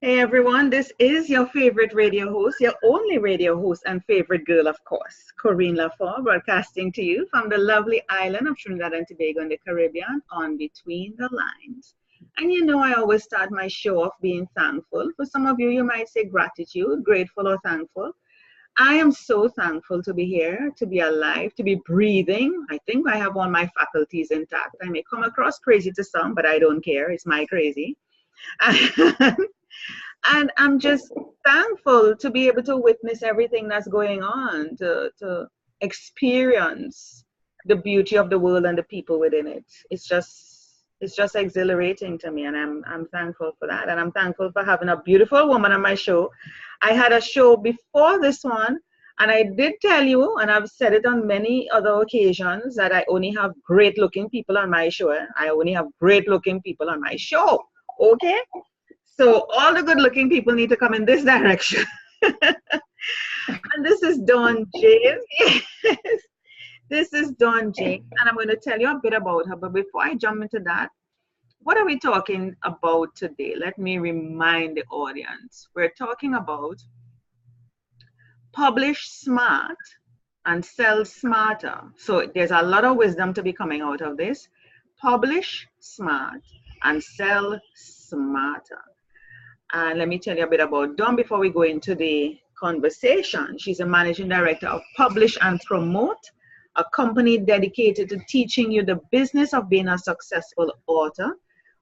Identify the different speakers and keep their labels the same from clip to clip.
Speaker 1: Hey everyone, this is your favorite radio host, your only radio host and favorite girl, of course, Corine La Font, broadcasting to you from the lovely island of Trinidad and Tobago in the Caribbean on Between the Lines. And you know, I always start my show off being thankful. For some of you, you might say gratitude, grateful or thankful. I am so thankful to be here, to be alive, to be breathing. I think I have all my faculties intact. I may come across crazy to some, but I don't care. It's my crazy. And I'm just thankful to be able to witness everything that's going on, to experience the beauty of the world and the people within it. It's just exhilarating to me, and I'm thankful for that. And I'm thankful for having a beautiful woman on my show. I had a show before this one, and I did tell you, and I've said it on many other occasions, that I only have great looking people on my show. I only have great looking people on my show. Okay? So all the good looking people need to come in this direction. And this is Dawn James. Yes, this is Dawn James. And I'm going to tell you a bit about her. But before I jump into that, what are we talking about today? Let me remind the audience. We're talking about publish smart and sell smarter. So there's a lot of wisdom to be coming out of this. Publish smart and sell smarter. And let me tell you a bit about Dawn before we go into the conversation. She's a managing director of Publish and Promote, a company dedicated to teaching you the business of being a successful author.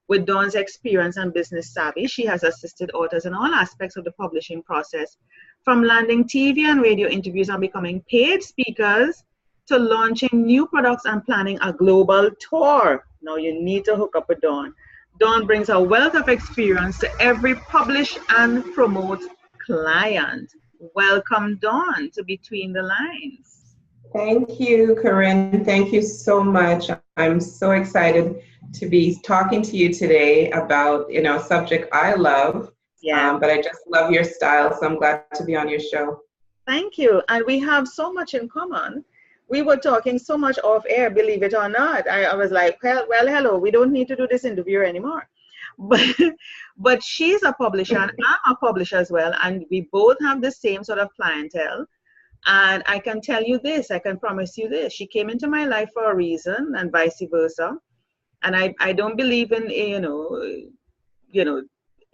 Speaker 1: With Dawn's experience and business savvy, she has assisted authors in all aspects of the publishing process, from landing TV and radio interviews and becoming paid speakers to launching new products and planning a global tour. Now you need to hook up with Dawn. Dawn brings a wealth of experience to every publish and promote client. Welcome, Dawn, to Between the Lines.
Speaker 2: Thank you, Corinne. Thank you so much. I'm so excited to be talking to you today about, a subject I love.
Speaker 1: Yeah.
Speaker 2: But I just love your style, so I'm glad to be on your show.
Speaker 1: Thank you. And we have so much in common. We were talking so much off air, believe it or not. I was like, well, hello, we don't need to do this interview anymore. But she's a publisher and I'm a publisher as well. And we both have the same sort of clientele. And I can tell you this, I can promise you this. She came into my life for a reason and vice versa. And I don't believe in,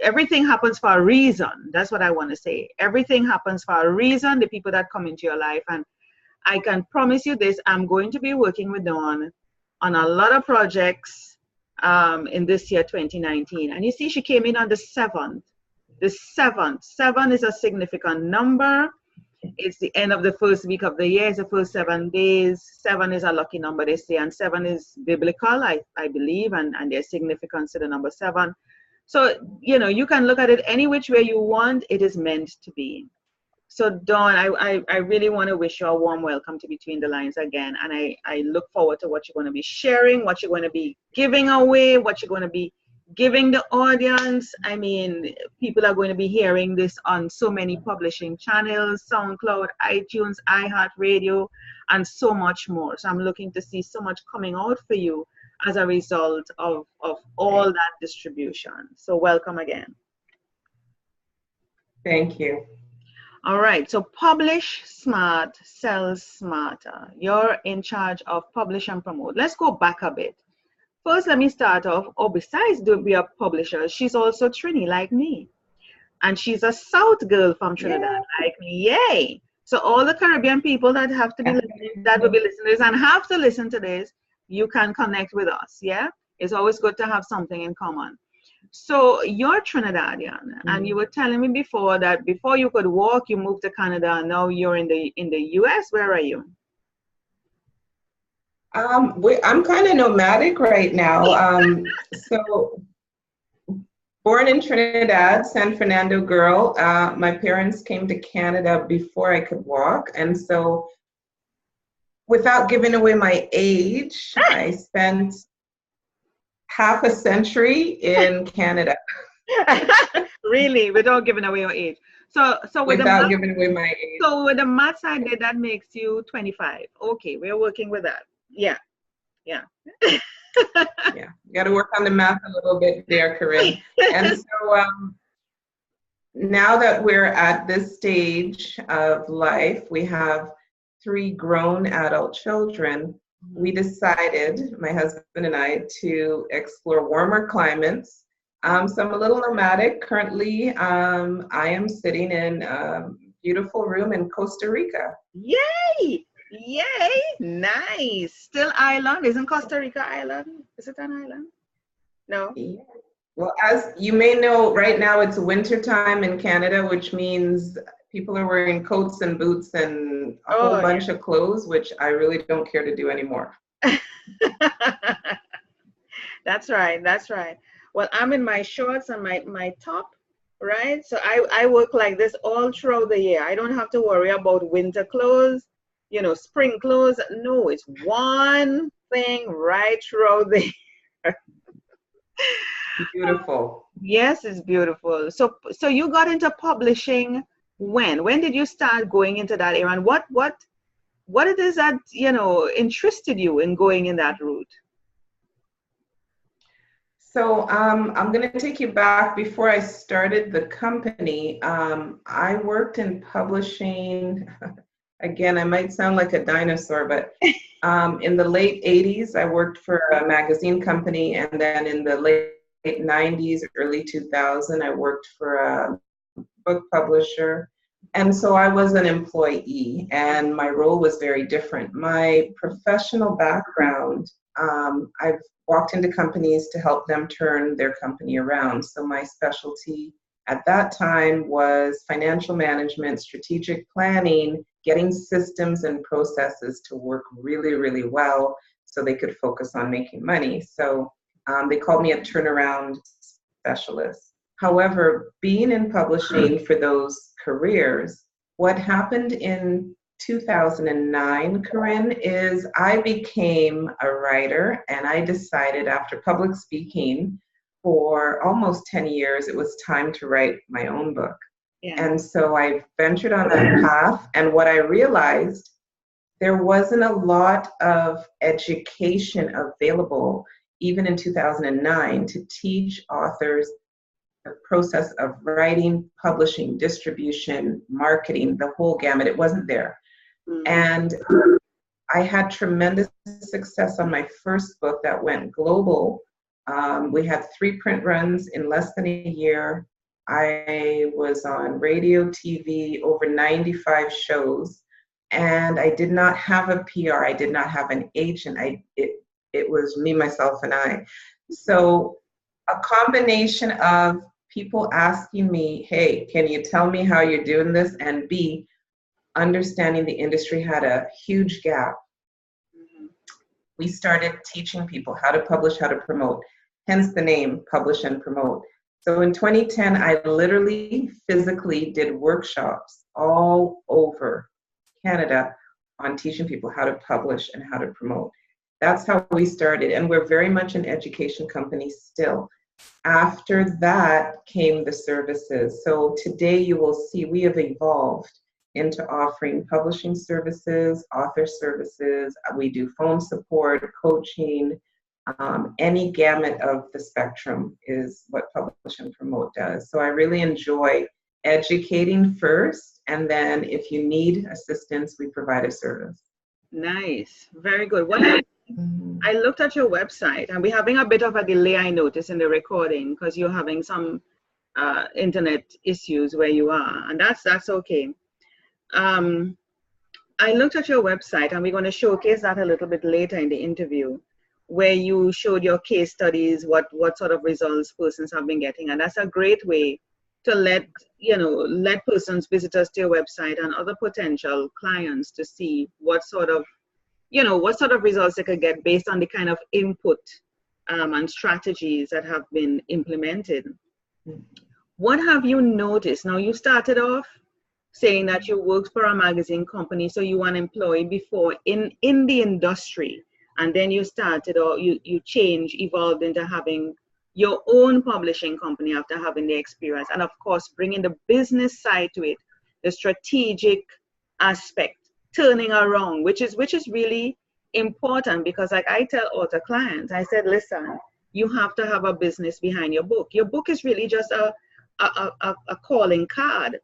Speaker 1: everything happens for a reason. That's what I want to say. Everything happens for a reason, the people that come into your life. And I can promise you this, I'm going to be working with Dawn on a lot of projects in this year, 2019. And you see, she came in on the 7th. The 7th. 7 is a significant number. It's the end of the first week of the year. It's the first 7 days. 7 is a lucky number, they say. And 7 is biblical, I believe. And there's significance to the number 7. So, you can look at it any which way you want. It is meant to be. So, Dawn, I really want to wish you a warm welcome to Between the Lines again. And I look forward to what you're going to be sharing, what you're going to be giving away, what you're going to be giving the audience. I mean, people are going to be hearing this on so many publishing channels, SoundCloud, iTunes, iHeartRadio, and so much more. So I'm looking to see so much coming out for you as a result of all that distribution. So welcome again.
Speaker 2: Thank you.
Speaker 1: All right, so publish smart, sell smarter. You're in charge of publish and promote. Let's go back a bit. First, let me start off. Besides being a publisher, she's also Trini, like me. And she's a South girl from Trinidad, like me. Yay! So all the Caribbean people that have to be listening, that will be listeners and have to listen to this, you can connect with us, yeah? It's always good to have something in common. So you're Trinidadian, and you were telling me before that before you could walk, you moved to Canada, and now you're in the US. Where are you?
Speaker 2: I'm kind of nomadic right now. So born in Trinidad, San Fernando girl. My parents came to Canada before I could walk. And so without giving away my age, I spent half a century in Canada.
Speaker 1: Really? Without giving away your age? So
Speaker 2: without giving away my age.
Speaker 1: So with the maths I did, that makes you 25. Okay, we're working with that. Yeah.
Speaker 2: Yeah, you got to work on the math a little bit there, Corinne. And so now that we're at this stage of life, we have 3 grown adult children. We decided, my husband and I, to explore warmer climates. So I'm a little nomadic. Currently, I am sitting in a beautiful room in Costa Rica.
Speaker 1: Yay! Yay! Nice. Still island? Isn't Costa Rica island? Is it an island? No.
Speaker 2: Yeah. Well, as you may know, right now it's winter time in Canada, which means people are wearing coats and boots and a whole
Speaker 1: Oh,
Speaker 2: bunch of clothes, which I really don't care to do anymore.
Speaker 1: yeah. That's right. That's right. Well, I'm in my shorts and my top, right? So I work like this all throughout the year. I don't have to worry about winter clothes, spring clothes. No, it's one thing right throughout the year.
Speaker 2: Beautiful.
Speaker 1: Yes, it's beautiful. So you got into publishing when? When did you start going into that area? And what it is that, interested you in going in that route?
Speaker 2: So I'm going to take you back before I started the company. I worked in publishing. Again, I might sound like a dinosaur, but in the late 80s, I worked for a magazine company. And then in the late 90s, early 2000, I worked for a book publisher. And so I was an employee, and my role was very different. My professional background, I've walked into companies to help them turn their company around. So my specialty at that time was financial management, strategic planning, getting systems and processes to work really, really well so they could focus on making money. So they called me a turnaround specialist. However, being in publishing for those careers, what happened in 2009, Corinne, is I became a writer, and I decided after public speaking for almost 10 years, it was time to write my own book. Yeah. And so I ventured on that path, and what I realized, there wasn't a lot of education available, even in 2009, to teach authors the process of writing, publishing, distribution, marketing, the whole gamut. It wasn't there. And I had tremendous success on my first book that went global. We had 3 print runs in less than a year. I was on radio, TV, over 95 shows, and I did not have a PR. I did not have an agent. It was me, myself, and I. So a combination of people asking me, hey, can you tell me how you're doing this? And B, understanding the industry had a huge gap. We started teaching people how to publish, how to promote, hence the name Publish and Promote. So in 2010, I literally physically did workshops all over Canada on teaching people how to publish and how to promote. That's how we started, and we're very much an education company still. After that came the services. So today you will see we have evolved into offering publishing services, author services. We do phone support, coaching, any gamut of the spectrum is what Publish and Promote does. So I really enjoy educating first, and then if you need assistance, we provide a service.
Speaker 1: Nice, very good. I looked at your website, and we're having a bit of a delay, I noticed, in the recording because you're having some internet issues where you are, and that's okay. I looked at your website, and we're going to showcase that a little bit later in the interview, where you showed your case studies, what sort of results persons have been getting, and that's a great way to let persons, visitors to your website and other potential clients to see what sort of results they could get based on the kind of input and strategies that have been implemented. What have you noticed? Now, you started off saying that you worked for a magazine company, so you were an employee before in the industry, and then you started, or you evolved into having your own publishing company after having the experience, and of course, bringing the business side to it, the strategic aspect, turning around, which is really important, because like I tell author clients, I said, listen, you have to have a business behind your book. Your book is really just a a calling card.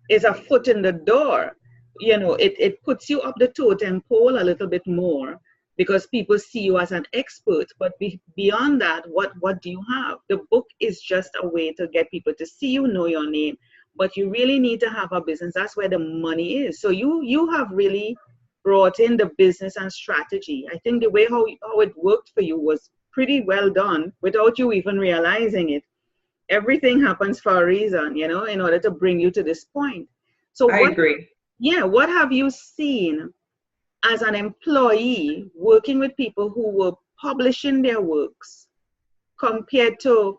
Speaker 1: It's a foot in the door. You know, it puts you up the totem pole a little bit more because people see you as an expert. But beyond that, what do you have? The book is just a way to get people to see you, know your name. But you really need to have a business. That's where the money is. So you have really brought in the business and strategy. I think the way how it worked for you was pretty well done without you even realizing it. Everything happens for a reason, you know, in order to bring you to this point. So
Speaker 2: I agree.
Speaker 1: what have you seen as an employee working with people who were publishing their works compared to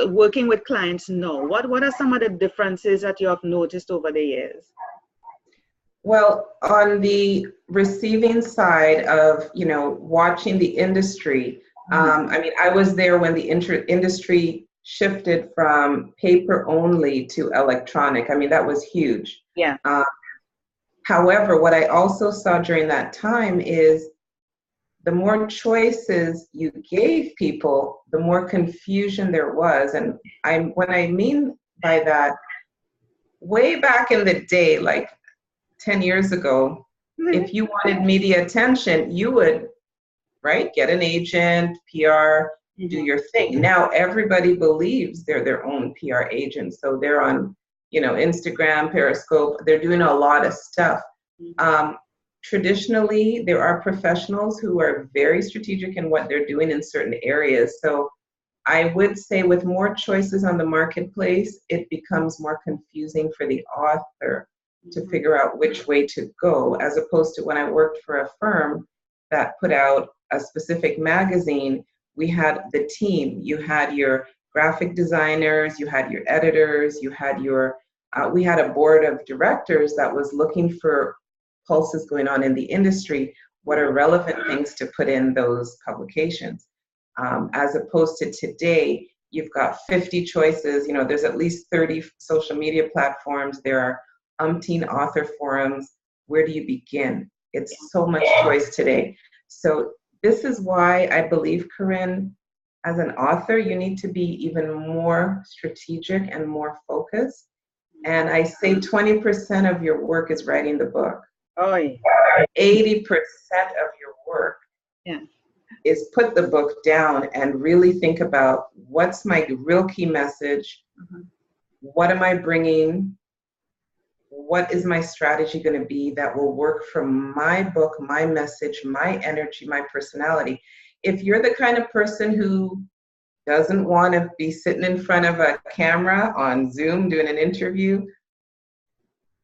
Speaker 1: working with clients now? What are some of the differences that you have noticed over the years?
Speaker 2: Well, on the receiving side of, you know, watching the industry, I mean, I was there when the industry shifted from paper only to electronic. I mean, that was huge.
Speaker 1: Yeah.
Speaker 2: However, what I also saw during that time is the more choices you gave people, the more confusion there was. And what I mean by that, way back in the day, like 10 years ago, if you wanted media attention, you would, right, get an agent, PR, do your thing. Now everybody believes they're their own PR agent. So they're on, you know, Instagram, Periscope, they're doing a lot of stuff. Traditionally, there are professionals who are very strategic in what they're doing in certain areas. So I would say with more choices on the marketplace, it becomes more confusing for the author to figure out which way to go, as opposed to when I worked for a firm that put out a specific magazine. We had the team. You had your graphic designers, you had your editors, you had your, we had a board of directors that was looking for pulses going on in the industry. What are relevant things to put in those publications? As opposed to today, you've got 50 choices. You know, there's at least 30 social media platforms. There are umpteen author forums. Where do you begin? It's so much choice today. So this is why I believe, Corine, as an author, you need to be even more strategic and more focused. And I say 20% of your work is writing the book.
Speaker 1: Oh, yeah.
Speaker 2: 80% of your work is put the book down and really think about what's my real key message? What am I bringing? What is my strategy going to be that will work for my book, my message, my energy, my personality? If you're the kind of person who doesn't want to be sitting in front of a camera on Zoom doing an interview,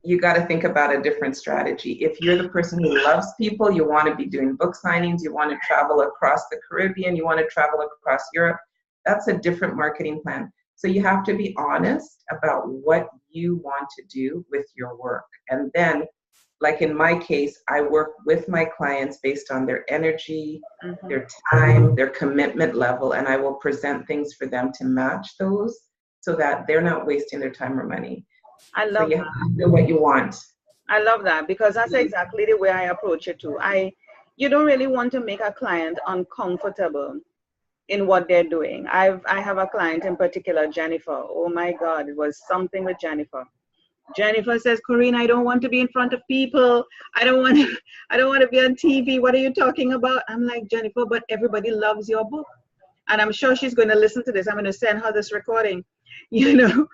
Speaker 2: you got to think about a different strategy. If you're the person who loves people, you want to be doing book signings, you want to travel across the Caribbean, you want to travel across Europe, that's a different marketing plan. So you have to be honest about what you want to do with your work. And then, like in my case, I work with my clients based on their energy, their time, their commitment level, and I will present things for them to match those so that they're not wasting their time or money.
Speaker 1: I love
Speaker 2: so you have to do what you want.
Speaker 1: I love that, because that's exactly the way I approach it too. You don't really want to make a client uncomfortable in what they're doing. I have a client in particular, Jennifer. Oh my God, it was something with Jennifer. Jennifer says, Corine, I don't want to be in front of people. I don't want to be on TV. What are you talking about? I'm like, Jennifer, but everybody loves your book. And I'm sure she's going to listen to this. I'm going to send her this recording, you know,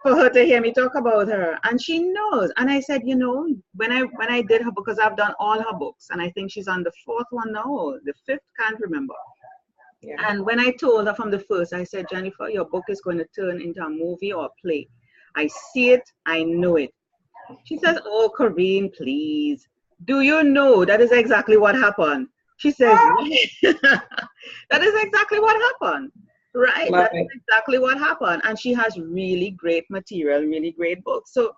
Speaker 1: for her to hear me talk about her. And she knows. And I said, you know, when I did her book, because I've done all her books, and I think she's on the 4th one now, the 5th, can't remember. Yeah. And when I told her from the first, I said, Jennifer, your book is going to turn into a movie or a play. I see it, I know it. She says, oh, Corine, please. Do you know that is exactly what happened? She says, that is exactly what happened, right? That's exactly what happened. And she has really great material, really great books. So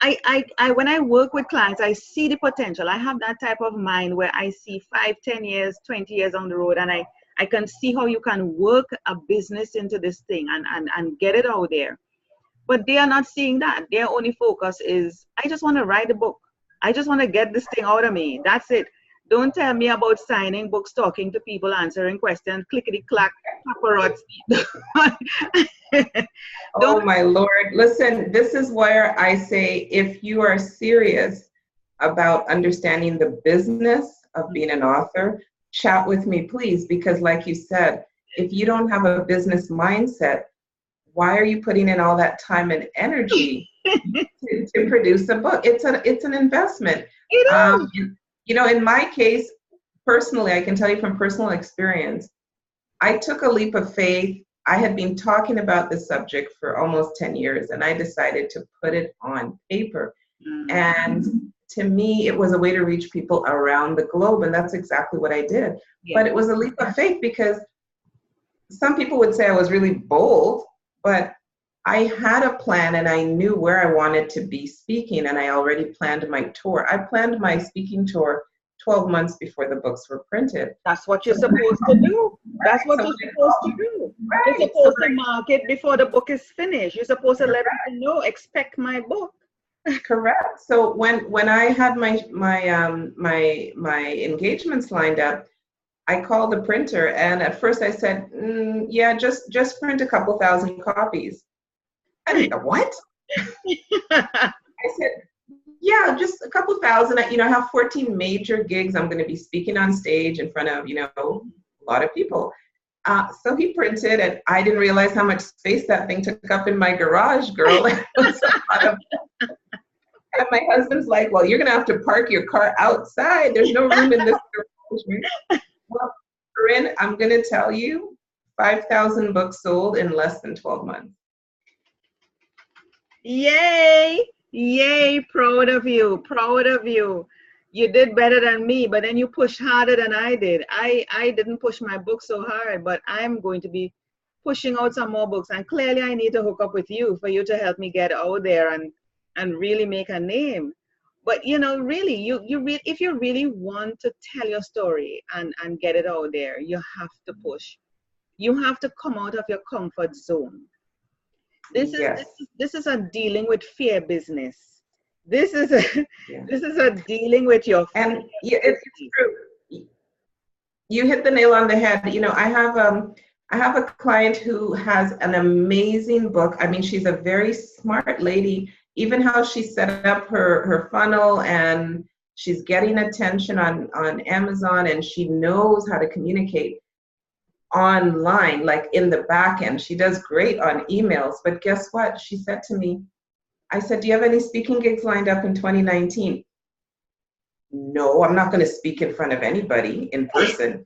Speaker 1: I when I work with clients, I see the potential. I have that type of mind where I see 5, 10 years, 20 years on the road, and I can see how you can work a business into this thing and get it out there. But they are not seeing that. Their only focus is, I just want to write a book. I just want to get this thing out of me. That's it. Don't tell me about signing books, talking to people, answering questions, clickety clack, paparazzi.
Speaker 2: Oh
Speaker 1: Don't.
Speaker 2: my Lord. Listen, this is where I say if you are serious about understanding the business of being an author, chat with me, please, because like you said, if you don't have a business mindset, why are you putting in all that time and energy to produce a book? It's an investment.
Speaker 1: It
Speaker 2: Um,
Speaker 1: is.
Speaker 2: you know, in my case, personally, I can tell you from personal experience, I took a leap of faith. I had been talking about this subject for almost 10 years, and I decided to put it on paper. And to me, it was a way to reach people around the globe, and that's exactly what I did.
Speaker 1: Yeah.
Speaker 2: But it was a leap of faith because some people would say I was really bold, but I had a plan and I knew where I wanted to be speaking, and I already planned my tour. I planned my speaking tour 12 months before the books were printed.
Speaker 1: That's what you're supposed to do. That's what you're supposed to do. You're supposed to market before the book is finished. You're supposed to let people know, expect my book.
Speaker 2: Correct. So when I had my engagements lined up, I called the printer, and at first I said, yeah, just print a couple thousand copies. And what? I said, yeah, just a couple thousand. I have 14 major gigs. I'm going to be speaking on stage in front of, a lot of people. So he printed, and I didn't realize how much space that thing took up in my garage, girl. It was a lot of, and my husband's like, well, you're going to have to park your car outside. There's no room in this garage. Well, Corine, I'm going to tell you, 5,000 books sold in less than 12 months.
Speaker 1: Yay! Yay! Proud of you. Proud of you. You did better than me, but then you pushed harder than I did. I didn't push my book so hard, but I'm going to be pushing out some more books. And clearly I need to hook up with you for you to help me get out there and really make a name. But really, if you really want to tell your story and get it out there, you have to push. You have to come out of your comfort zone. This is a dealing with fear business. This is a dealing with your fear.
Speaker 2: And it's true. You hit the nail on the head. I have a client who has an amazing book. I mean, she's a very smart lady. Even how she set up her funnel, and she's getting attention on Amazon, and she knows how to communicate online, like in the back end. She does great on emails. But guess what? She said to me, I said, do you have any speaking gigs lined up in 2019? No, I'm not going to speak in front of anybody in person.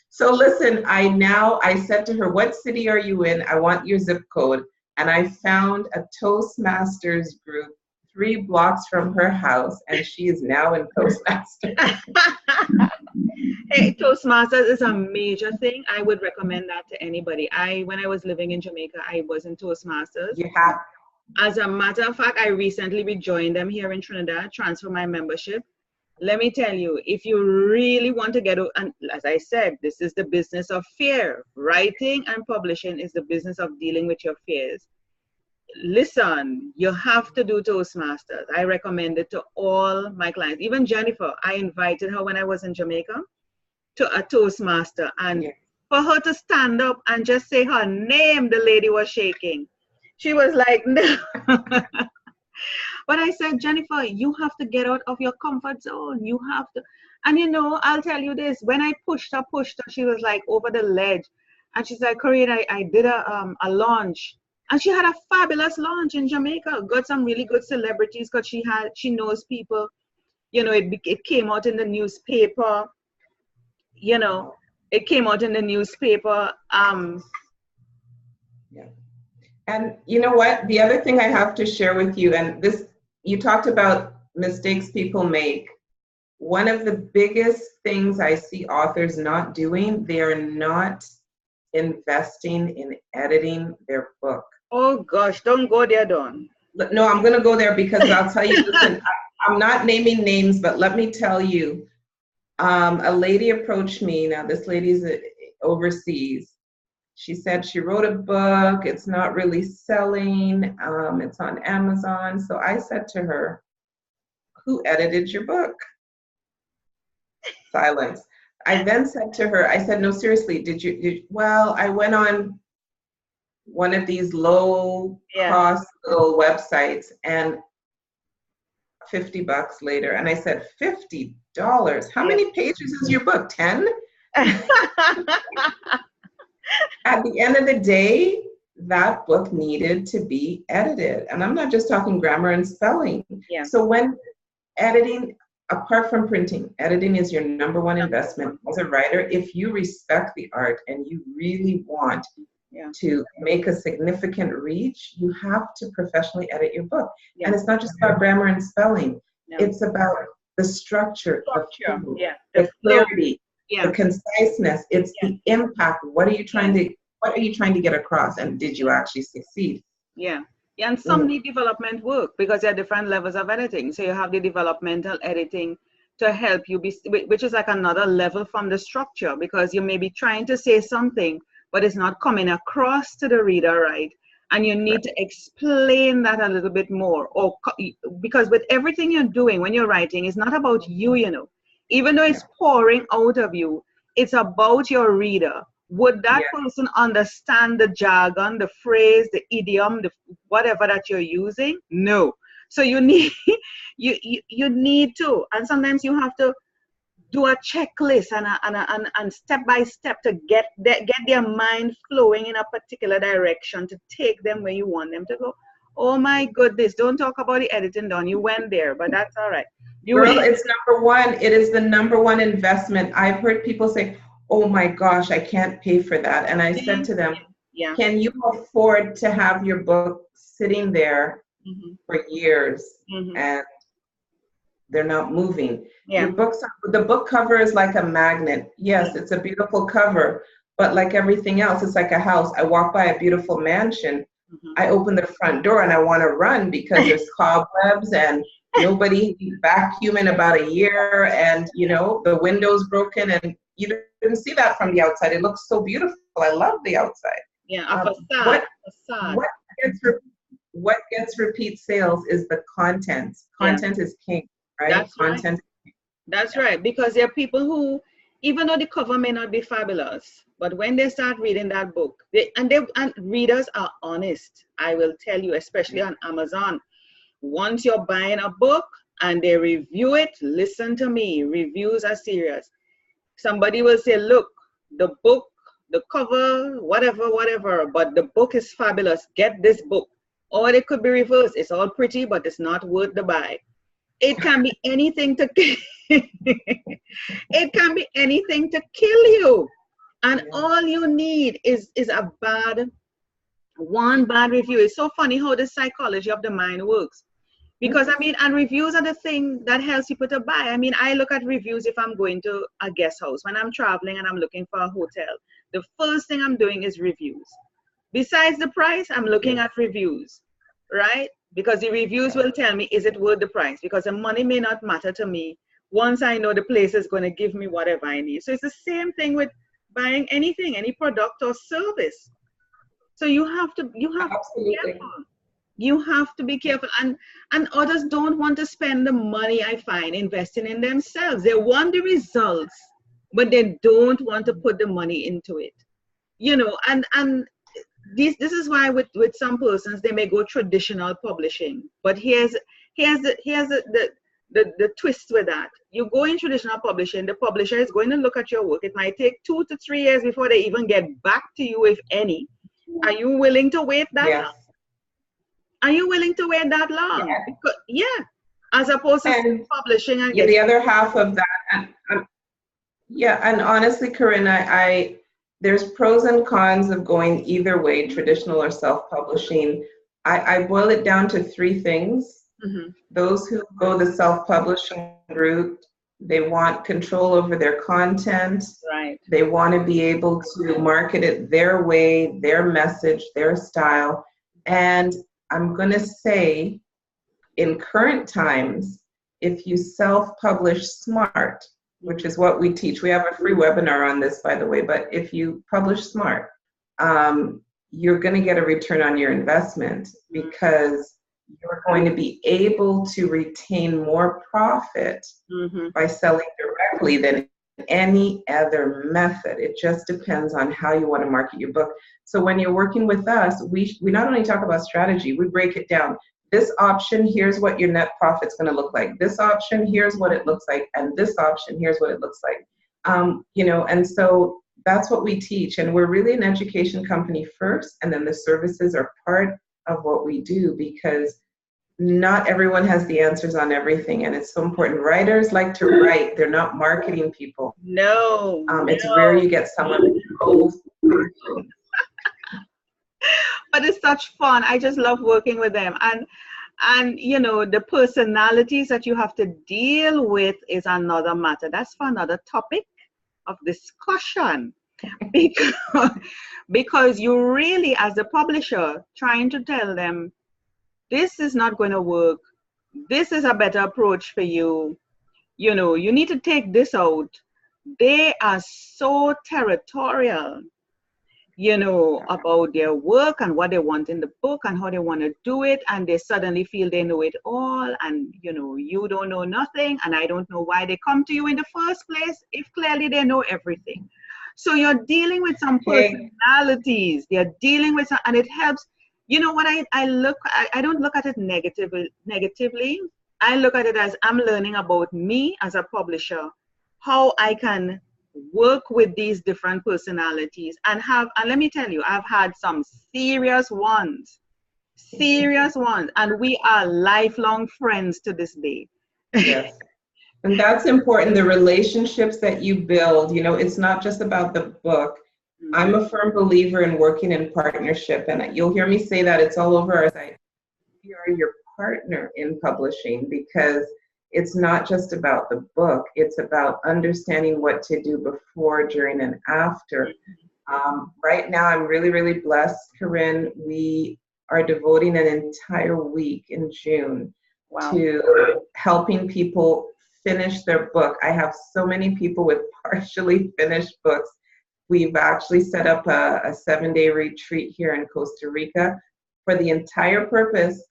Speaker 2: So listen, I said to her, what city are you in? I want your zip code. And I found a Toastmasters group 3 blocks from her house, and she is now in Toastmasters.
Speaker 1: Hey, Toastmasters is a major thing. I would recommend that to anybody. When I was living in Jamaica, I was in Toastmasters.
Speaker 2: You have.
Speaker 1: As a matter of fact, I recently rejoined them here in Trinidad, transfer my membership. Let me tell you, if you really want to get, and as I said, this is the business of fear. Writing and publishing is the business of dealing with your fears. Listen, you have to do Toastmasters. I recommend it to all my clients. Even Jennifer, I invited her when I was in Jamaica to a Toastmaster. And for her to stand up and just say her name, the lady was shaking. She was like, no. But I said, Jennifer, you have to get out of your comfort zone. You have to. And I'll tell you this. When I pushed her, she was like over the ledge. And she's like, Corine, I did a launch. And she had a fabulous launch in Jamaica. Got some really good celebrities because she knows people. It came out in the newspaper. It came out in the newspaper.
Speaker 2: And you know what? The other thing I have to share with you, and this, you talked about mistakes people make. One of the biggest things I see authors not doing, they're not investing in editing their book.
Speaker 1: Oh gosh, don't go there, Dawn.
Speaker 2: No, I'm going to go there because I'll tell you, listen, I'm not naming names, but let me tell you, a lady approached me. Now, this lady's overseas. She said she wrote a book. It's not really selling. It's on Amazon. So I said to her, who edited your book? Silence. I then said to her, I said, no, seriously, well, I went on one of these low cost little websites and $50 later. And I said, $50? How many pages is your book? 10? At the end of the day, that book needed to be edited. And I'm not just talking grammar and spelling.
Speaker 1: Yeah.
Speaker 2: So when editing, apart from printing, editing is your number one investment as a writer. If you respect the art and you really want to make a significant reach, you have to professionally edit your book. Yeah. And it's not just about grammar and spelling. No. It's about the structure, the clarity, the conciseness. It's the impact. What are you trying to get across? And did you actually succeed?
Speaker 1: Yeah. Yeah, and some need development work because there are different levels of editing. So you have the developmental editing to help you which is like another level from the structure, because you may be trying to say something, but it's not coming across to the reader, right? And you need to explain that a little bit more, because with everything you're doing when you're writing, it's not about you, even though it's pouring out of you, it's about your reader. Would that person understand the jargon, the phrase, the idiom, the whatever that you're using? No. So you need you need to, and sometimes you have to do a checklist and step by step to get their mind flowing in a particular direction to take them where you want them to go. Oh my goodness! Don't talk about the editing done. You went there, but that's all right.
Speaker 2: Girl, it's number one. It is the number one investment. I've heard people say, oh my gosh, I can't pay for that. And I said to them, can you afford to have your book sitting there for years and they're not moving? Your the book cover is like a magnet. Yes, it's a beautiful cover, but like everything else, it's like a house. I walk by a beautiful mansion. I open the front door and I want to run because there's cobwebs and nobody vacuumed in about a year, and the window's broken, and you didn't see that from the outside. It looks so beautiful. I love the outside.
Speaker 1: Yeah, a facade.
Speaker 2: What gets repeat sales is the content. Content is king, right?
Speaker 1: That's content. Right. That's right, because there are people who, even though the cover may not be fabulous, but when they start reading that book, and readers are honest. I will tell you, especially on Amazon. Once you're buying a book and they review it, listen to me, reviews are serious. Somebody will say, look, the book, the cover, whatever, but the book is fabulous. Get this book. Or it could be reversed. It's all pretty, but it's not worth the buy. It can be anything to it can be anything to kill you. And all you need is one bad review. It's so funny how the psychology of the mind works. Because and reviews are the thing that helps people to buy. I look at reviews if I'm going to a guest house. When I'm traveling and I'm looking for a hotel, the first thing I'm doing is reviews. Besides the price, I'm looking at reviews, right? Because the reviews will tell me, is it worth the price? Because the money may not matter to me once I know the place is going to give me whatever I need. So it's the same thing with buying anything, any product or service. So you have to be careful. You have to be careful. And others don't want to spend the money, I find, investing in themselves. They want the results, but they don't want to put the money into it. And this is why with some persons, they may go traditional publishing. But here's the twist with that. You go in traditional publishing, the publisher is going to look at your work. It might take 2 to 3 years before they even get back to you, if any. Are you willing to wait that long? Are you willing to wait that long? As opposed to publishing and
Speaker 2: the other half of that. And honestly, Corinne, there's pros and cons of going either way, traditional or self-publishing. I boil it down to 3 things. Those who go the self-publishing route, they want control over their content.
Speaker 1: Right.
Speaker 2: They want to be able to market it their way, their message, their style. And I'm going to say, in current times, if you self-publish smart, which is what we teach. We have a free webinar on this, by the way, but if you publish smart, you're going to get a return on your investment because you're going to be able to retain more profit by selling directly than any other method. It just depends on how you want to market your book. So when you're working with us, we not only talk about strategy, we break it down. This option, here's what your net profit's going to look like. This option, here's what it looks like. And this option, here's what it looks like. And so that's what we teach. And we're really an education company first, and then the services are part of what we do, because not everyone has the answers on everything, and it's so important. Writers like to write. They're not marketing people.
Speaker 1: No.
Speaker 2: It's rare you get someone that knows.
Speaker 1: But it's such fun. I just love working with them. And the personalities that you have to deal with is another matter. That's for another topic of discussion. Because you really, as a publisher, trying to tell them, this is not going to work. This is a better approach for you. You need to take this out. They are so territorial, about their work and what they want in the book and how they want to do it. And they suddenly feel they know it all. And, you don't know nothing. And I don't know why they come to you in the first place if clearly they know everything. So you're dealing with some personalities. They're dealing with some, and it helps. You know what I don't look at it negatively. I look at it as I'm learning about me as a publisher, how I can work with these different personalities and let me tell you, I've had some serious ones, and we are lifelong friends to this day.
Speaker 2: Yes. And that's important, the relationships that you build. It's not just about the book. I'm a firm believer in working in partnership, and you'll hear me say that. It's all over our site. We are your partner in publishing, because it's not just about the book. It's about understanding what to do before, during, and after. Right now, I'm really, really blessed, Corine. We are devoting an entire week in June to helping people finish their book. I have so many people with partially finished books. We've actually set up a 7-day retreat here in Costa Rica for the entire purpose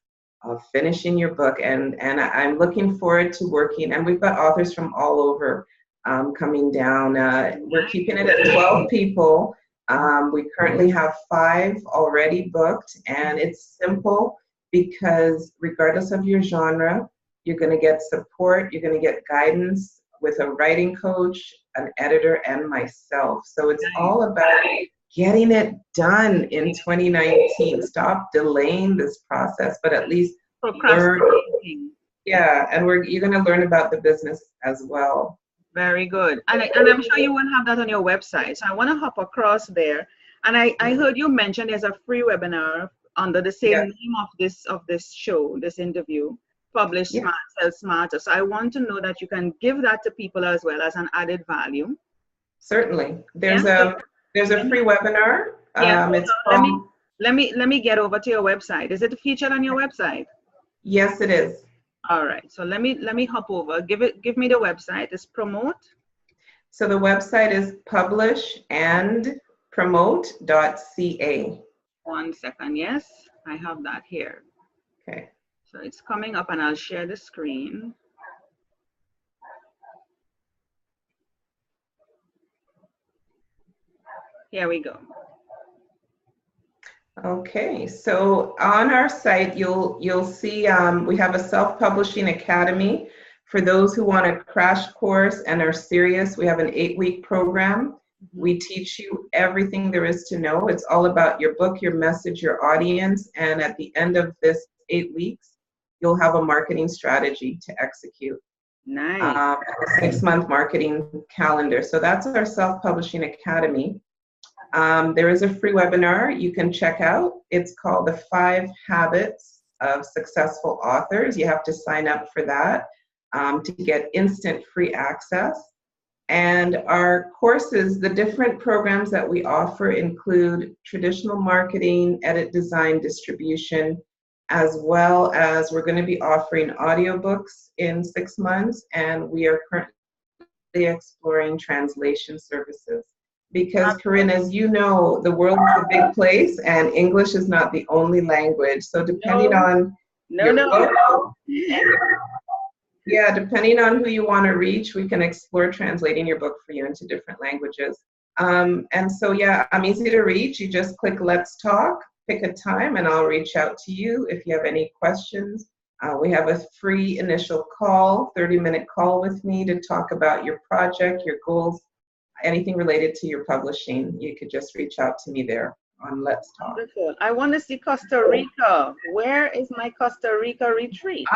Speaker 2: of finishing your book. And I'm looking forward to working. And we've got authors from all over coming down. We're keeping it at 12 people. We currently have 5 already booked. And it's simple, because regardless of your genre, you're going to get support. You're going to get guidance with a writing coach, an editor, and myself. So it's all about getting it done in 2019. Stop delaying this process, but at least learn. Yeah, and you're going to learn about the business as well.
Speaker 1: Very good. And I'm sure you won't have that on your website. So I want to hop across there. And I heard you mention there's a free webinar under the same name of this show, this interview. Publish Smart, Sell Smarter. So I want to know that you can give that to people as well as an added value.
Speaker 2: Certainly. There's a free webinar. It's
Speaker 1: let me get over to your website. Is it featured on your website?
Speaker 2: Yes, it is.
Speaker 1: All right. So let me hop over. Give me the website. It's promote.
Speaker 2: So the website is publishandpromote.ca.
Speaker 1: 1 second. Yes, I have that here.
Speaker 2: Okay.
Speaker 1: So it's coming up, and I'll share the screen. Here we go.
Speaker 2: Okay, so on our site, you'll see we have a self-publishing academy for those who want a crash course and are serious. We have an 8-week program. We teach you everything there is to know. It's all about your book, your message, your audience, and at the end of this 8 weeks, you'll have a marketing strategy to execute.
Speaker 1: Nice.
Speaker 2: A 6-month marketing calendar. So that's our self-publishing academy. There is a free webinar you can check out. It's called The 5 Habits of Successful Authors. You have to sign up for that to get instant free access. And our courses, the different programs that we offer include traditional marketing, edit, design, distribution, as well as we're going to be offering audiobooks in 6 months, and we are currently exploring translation services. Because, Corine, as you know, the world is a big place, and English is not the only language. So depending on your book, Yeah, depending on who you want to reach, we can explore translating your book for you into different languages. And so, yeah, I'm easy to reach. You just click Let's Talk, pick a time, and I'll reach out to you if you have any questions. We have a free initial call, 30-minute call with me to talk about your project, your goals, anything related to your publishing. You could just reach out to me there on Let's Talk.
Speaker 1: Wonderful. I want to see Costa Rica. Where is my Costa Rica retreat?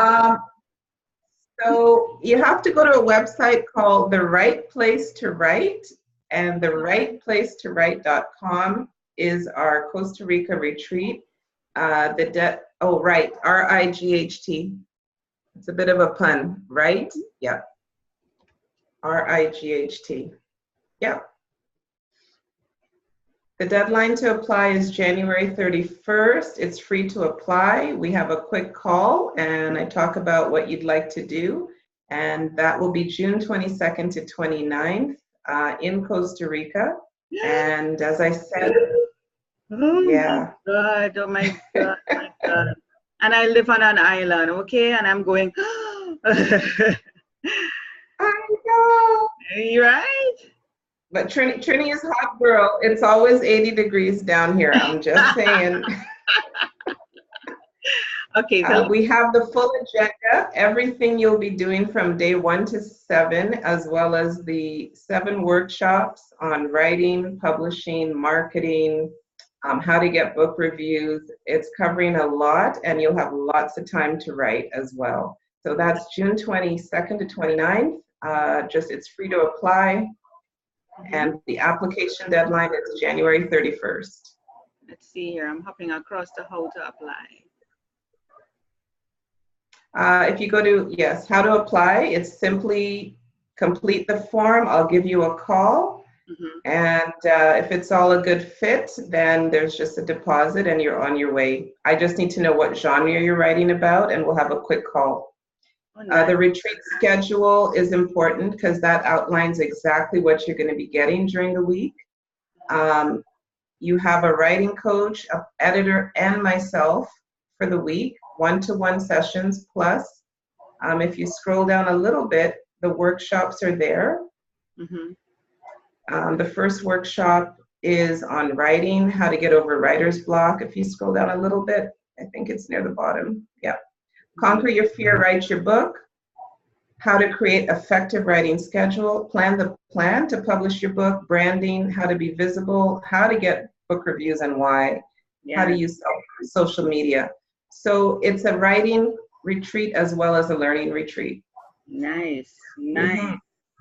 Speaker 2: So you have to go to a website called The Right Place to Write, and therightplacetowrite.com is our Costa Rica retreat. Right, R-I-G-H-T. It's a bit of a pun, right? Yeah. R-I-G-H-T. Yeah. The deadline to apply is January 31st. It's free to apply. We have a quick call and I talk about what you'd like to do. And that will be June 22nd to 29th in Costa Rica. And as I said,
Speaker 1: My God, oh my God, my God. And I live on an island, okay? And I'm going,
Speaker 2: I know.
Speaker 1: Right?
Speaker 2: But Trini is hot girl. It's always 80 degrees down here. I'm just saying.
Speaker 1: Okay, so
Speaker 2: we have the full agenda, everything you'll be doing from day 1 to 7, as well as the 7 workshops on writing, publishing, marketing, how to get book reviews. It's covering a lot, and you'll have lots of time to write as well. So that's June 22nd to 29th. It's free to apply. And the application deadline is January 31st.
Speaker 1: Let's see here. I'm hopping across to how to apply.
Speaker 2: If you go to, how to apply, it's simply complete the form. I'll give you a call. And if it's all a good fit, then there's just a deposit and you're on your way. I just need to know what genre you're writing about, and we'll have a quick call. The retreat schedule is important because that outlines exactly what you're going to be getting during the week. You have a writing coach, an editor, and myself for the week, 1-to-1 sessions plus. If you scroll down a little bit, the workshops are there. The first workshop is on writing, how to get over writer's block. If you scroll down a little bit, I think it's near the bottom. Yeah. Conquer your fear, write your book. How to create effective writing schedule. Plan the plan to publish your book. Branding, how to be visible. How to get book reviews and why. How to use social media. So it's a writing retreat as well as a learning retreat.
Speaker 1: Nice.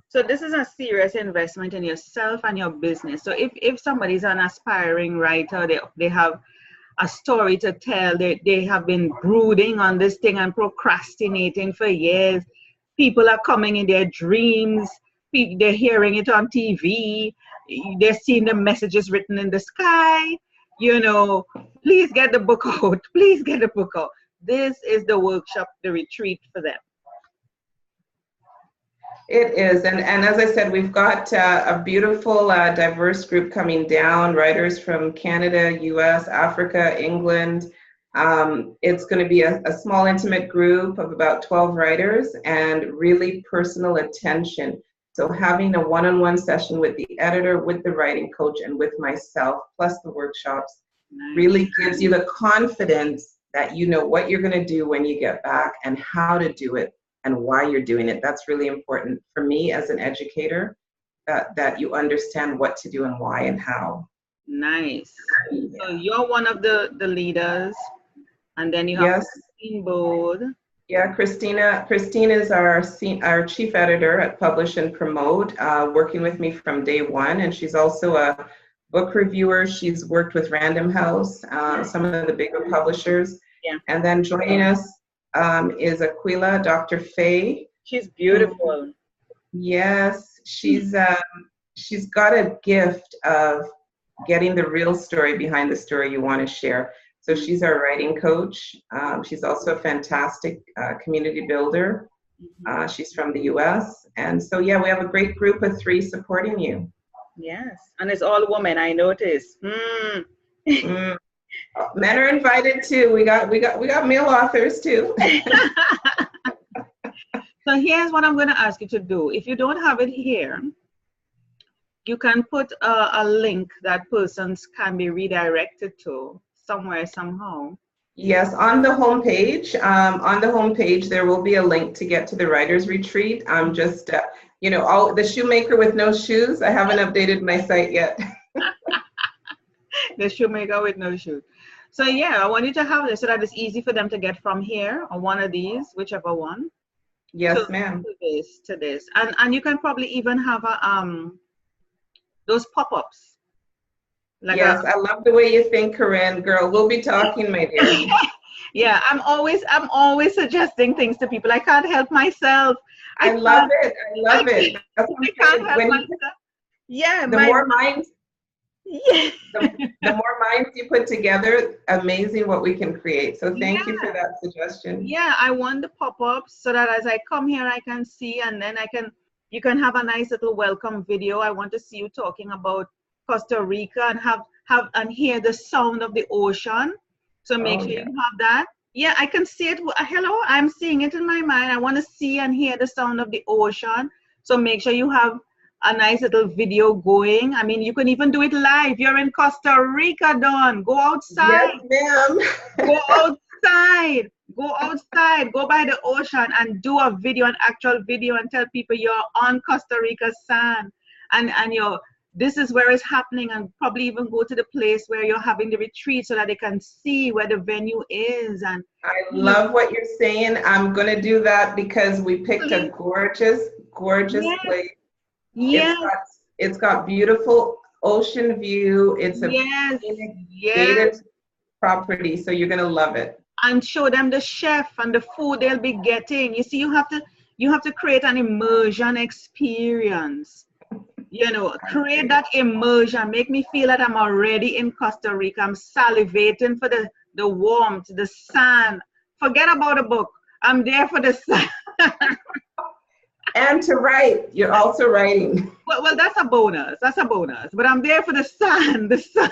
Speaker 1: So this is a serious investment in yourself and your business. So if somebody's an aspiring writer, they have a story to tell, they have been brooding on this thing and procrastinating for years. People are coming in their dreams. They're hearing it on TV. They're seeing the messages written in the sky. Please get the book out. Please get the book out. This is the workshop, the retreat for them.
Speaker 2: It is, and as I said, we've got a beautiful, diverse group coming down, writers from Canada, US, Africa, England. It's going to be a small, intimate group of about 12 writers and really personal attention. So having a one-on-one session with the editor, with the writing coach, and with myself, plus the workshops, really gives you the confidence that you know what you're going to do when you get back and how to do it and why you're doing it. That's really important for me as an educator, that you understand what to do and why and how.
Speaker 1: Nice. So you're one of the leaders, and then you have Christine Bode.
Speaker 2: Yeah, Christine is our chief editor at Publish and Promote, working with me from day one, and she's also a book reviewer. She's worked with Random House, some of the bigger publishers. Yeah. And then joining us is Aquila, Dr. Faye.
Speaker 1: She's beautiful.
Speaker 2: Yes, she's got a gift of getting the real story behind the story you want to share. So she's our writing coach. She's also a fantastic community builder. She's from the US. And so, we have a great group of 3 supporting you.
Speaker 1: Yes, and it's all women, I noticed.
Speaker 2: Men are invited too. We got male authors too.
Speaker 1: So So here's what I'm going to ask you to do. If you don't have it here, you can put a link that persons can be redirected to somewhere, somehow.
Speaker 2: Yes, on the homepage. On the homepage, there will be a link to get to the writers retreat. I'm just, the shoemaker with no shoes. I haven't updated my site yet.
Speaker 1: The shoemaker with no shoes. So yeah, I want you to have this so that it's easy for them to get from here or one of these, whichever one.
Speaker 2: Yes, ma'am.
Speaker 1: To this, and you can probably even have those pop-ups.
Speaker 2: Yes, I love the way you think, Corine. Girl, we'll be talking, my dear.
Speaker 1: Yeah, I'm always suggesting things to people. I can't help myself.
Speaker 2: I love it. That's what
Speaker 1: I can't help myself. Yeah,
Speaker 2: the more minds.
Speaker 1: Yeah.
Speaker 2: The more minds you put together, amazing what we can create. So thank you for that suggestion.
Speaker 1: Yeah, I want the pop-ups so that as I come here, I can see, and then you can have a nice little welcome video. I want to see you talking about Costa Rica and and hear the sound of the ocean. So make sure you have that. Yeah, I can see it. Hello, I'm seeing it in my mind. I want to see and hear the sound of the ocean. So make sure you have a nice little video going. I mean, you can even do it live. You're in Costa Rica, Dawn. Go outside.
Speaker 2: Yes, ma'am.
Speaker 1: Go outside. Go outside. Go by the ocean and do a video, an actual video, and tell people you're on Costa Rica sand, and this is where it's happening, and probably even go to the place where you're having the retreat so that they can see where the venue is. And
Speaker 2: I love what you're saying. I'm going to do that because we picked a gorgeous place.
Speaker 1: Yeah.
Speaker 2: It's got beautiful ocean view. It's a gated property, so you're going to love it.
Speaker 1: And show them the chef and the food they'll be getting. You see, you have to create an immersion experience. Create that immersion. Make me feel that I'm already in Costa Rica. I'm salivating for the warmth, the sun. Forget about a book. I'm there for the sun.
Speaker 2: And to write. You're also writing.
Speaker 1: Well, that's a bonus. But I'm there for the sun. The sun.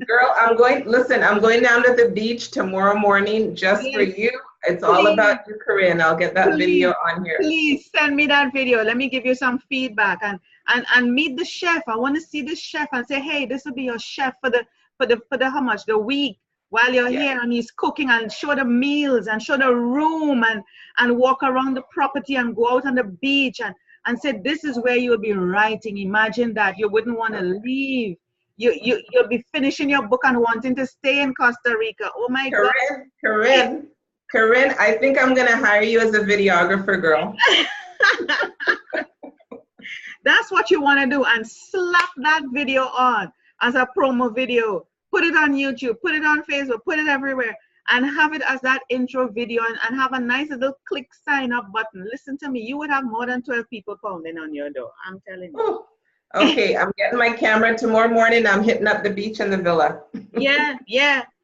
Speaker 2: Girl, I'm going down to the beach tomorrow morning just for you. It's all about you, Corine. I'll get that video on here.
Speaker 1: Please send me that video. Let me give you some feedback and meet the chef. I want to see the chef and say, hey, this will be your chef for the week while you're here, and he's cooking, and show the meals and show the room and walk around the property and go out on the beach and say, this is where you'll be writing. Imagine that. You wouldn't want to leave. You'll be finishing your book and wanting to stay in Costa Rica. Oh my God.
Speaker 2: Corine, I think I'm going to hire you as a videographer, girl.
Speaker 1: That's what you want to do, and slap that video on as a promo video. Put it on YouTube, put it on Facebook, put it everywhere, and have it as that intro video, and have a nice little click sign up button. Listen to me, you would have more than 12 people pounding on your door. I'm telling you.
Speaker 2: Ooh. Okay, I'm getting my camera tomorrow morning. I'm hitting up the beach and the villa.
Speaker 1: Yeah.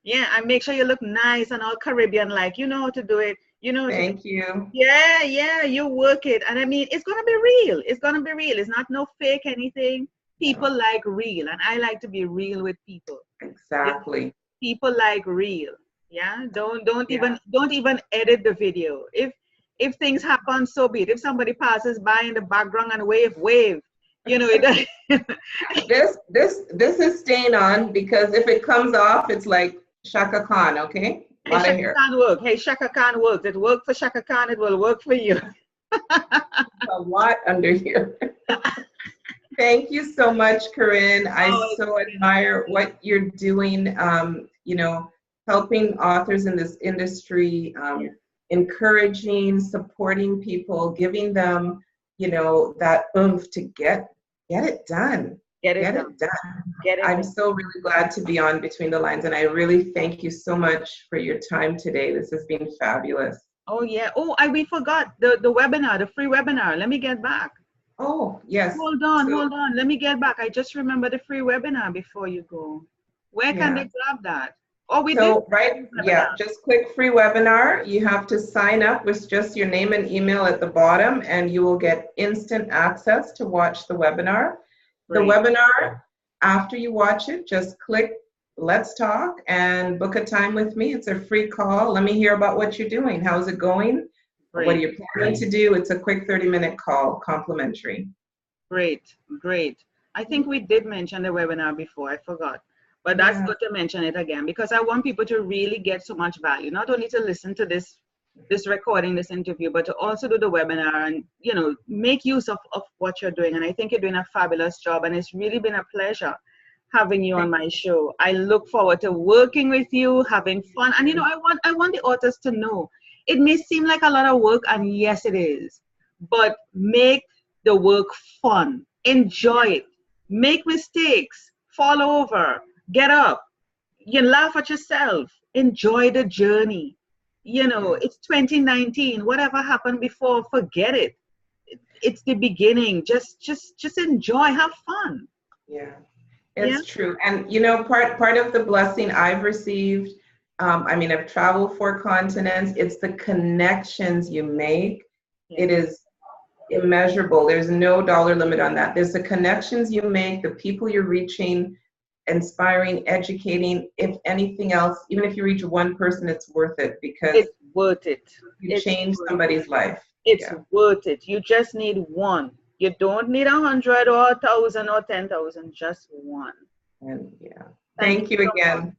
Speaker 1: And make sure you look nice and all Caribbean-like. You know how to do it.
Speaker 2: Thank you.
Speaker 1: Yeah, you work it. And I mean, it's going to be real. It's not no fake anything. People like real, and I like to be real with people.
Speaker 2: Exactly.
Speaker 1: People like real. Yeah. Don't even edit the video. If things happen, so be it. If somebody passes by in the background and wave. It
Speaker 2: this is staying on, because if it comes off, it's like Shaka Khan, okay?
Speaker 1: Hey, Shaka Khan work. Hey, Shaka Khan works. It worked for Shaka Khan, it will work for you.
Speaker 2: A lot under here. Thank you so much, Corine. I so admire what you're doing, helping authors in this industry, encouraging, supporting people, giving them, that oomph to get it done. Get it done. I'm so really glad to be on Between the Lines, and I really thank you so much for your time today. This has been fabulous.
Speaker 1: Oh yeah. Oh, we forgot the webinar, the free webinar. Let me get back.
Speaker 2: Oh yes.
Speaker 1: Hold on. Let me get back. I just remember the free webinar before you go. Where can they grab that? Oh, we did.
Speaker 2: Right. Yeah. Just click free webinar. You have to sign up with just your name and email at the bottom, and you will get instant access to watch the webinar. The webinar, after you watch it, just click Let's Talk and book a time with me. It's a free call. Let me hear about what you're doing. How's it going? What are
Speaker 1: Great.
Speaker 2: you planning to do? It's a quick 30-minute call, complimentary.
Speaker 1: Great, great. I think we did mention the webinar before, I forgot. But that's
Speaker 2: Yeah.
Speaker 1: good to mention it again because I want people to really get so much value, not only to listen to this recording, this interview, but to also do the webinar and, you know, make use of what you're doing. And I think you're doing a fabulous job, and it's really been a pleasure having you on my show. I look forward to working with you, having fun. And, you know, I want the authors to know it may seem like a lot of work, and yes, it is, but make the work fun. Enjoy it. Make mistakes. Fall over. Get up. You laugh at yourself. Enjoy the journey. You know, it's 2019. Whatever happened before, forget it. It's the beginning. Just enjoy. Have fun.
Speaker 2: Yeah.
Speaker 1: Yeah.
Speaker 2: It's true. And you know, part of the blessing I've received, I mean, I've traveled 4 continents. It's the connections you make.
Speaker 1: Yeah.
Speaker 2: It is immeasurable. There's no dollar limit on that. There's the connections you make, the people you're reaching, inspiring, educating. If anything else, even if you reach one person, it's worth it because
Speaker 1: It's worth it.
Speaker 2: you change somebody's life.
Speaker 1: It's worth it. You just need one. You don't need 100 or 1,000 or 10,000. Just one.
Speaker 2: And
Speaker 1: Thank
Speaker 2: thank
Speaker 1: you
Speaker 2: you
Speaker 1: so much.
Speaker 2: again.